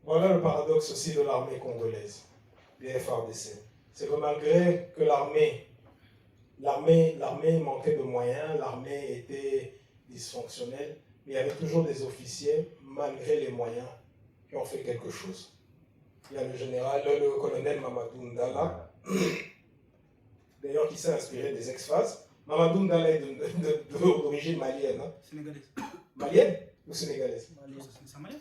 Voilà le paradoxe aussi de l'armée congolaise, des FARDC. C'est que malgré que l'armée manquait de moyens, l'armée était dysfonctionnelle, mais il y avait toujours des officiers, malgré les moyens, qui ont fait quelque chose. Il y a le colonel Mamadou Ndala, d'ailleurs qui s'est inspiré des ex-phases. Mamadou Ndala est d'origine malienne. Hein. Sénégalaise. Malienne ou sénégalaise? C'est malien.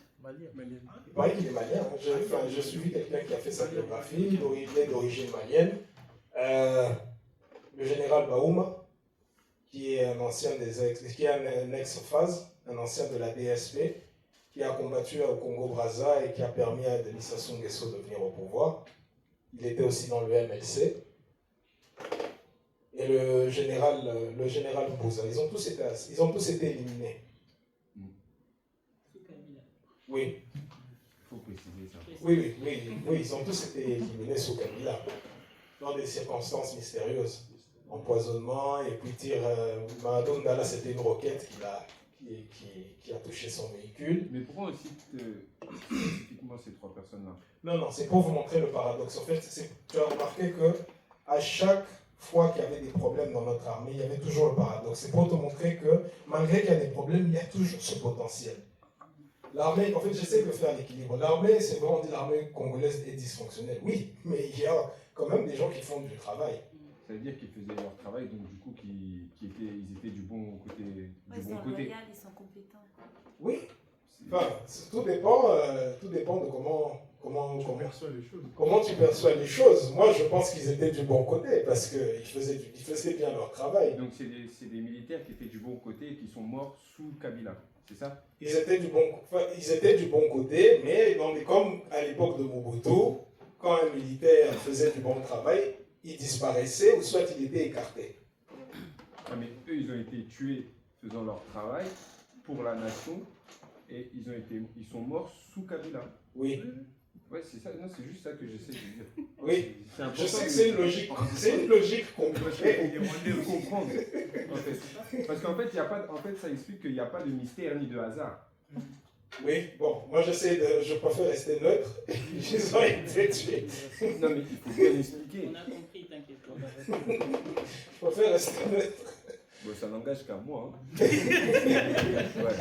Il paraît qu'il est malien. Hein. J'ai suivi quelqu'un qui a fait sa biographie, il est d'origine malienne. Le général Baouma, qui est un ex-phase, un ancien de la DSP, qui a combattu au Congo-Brazza et qui a permis à Denis Sassou Nguesso de venir au pouvoir. Il était aussi dans le MLC. Et le général Bouza, ils ont tous été éliminés. Oui. Il faut préciser ça. Oui, ils ont tous été éliminés sous Kabila, dans des circonstances mystérieuses. Empoisonnement, et puis Mamadou Ndala, c'était une roquette qui a touché son véhicule. Mais pourquoi aussi spécifiquement ces trois personnes-là? Non, c'est pour vous montrer le paradoxe. En fait, tu as remarqué qu'à chaque fois qu'il y avait des problèmes dans notre armée, il y avait toujours le paradoxe. C'est pour te montrer que malgré qu'il y a des problèmes, il y a toujours ce potentiel. L'armée, en fait, j'essaie de faire l'équilibre. L'armée, c'est vrai, on dit l'armée congolaise est dysfonctionnelle. Oui, mais il y a quand même des gens qui font du travail. Ça veut dire qu'ils faisaient leur travail, donc du coup, ils étaient du bon côté. Ils sont loyaux, ils sont compétents. Oui. Enfin, tout dépend de comment tu perçois les choses. Moi, je pense qu'ils étaient du bon côté parce qu'ils faisaient bien leur travail. Donc, c'est des militaires qui étaient du bon côté et qui sont morts sous Kabila, c'est ça? Ils étaient du bon côté, mais comme à l'époque de Mobutu, quand un militaire faisait du bon travail, il disparaissait ou soit il était écarté. Ah, mais eux, ils ont été tués faisant leur travail pour la nation et ils sont morts sous Kabila. Oui. Ouais, c'est ça. Non, c'est juste ça que j'essaie de dire. Oui. Je sais que c'est une logique compliquée. De comprendre. En fait. Parce qu'en fait, ça explique qu'il n'y a pas de mystère ni de hasard. Oui, bon, moi je préfère rester neutre. Ils ont été tués. Non, mais il faut bien expliquer. On a compris, t'inquiète pas. Je préfère rester neutre. Bon, ça n'engage qu'à moi. Hein. Ouais.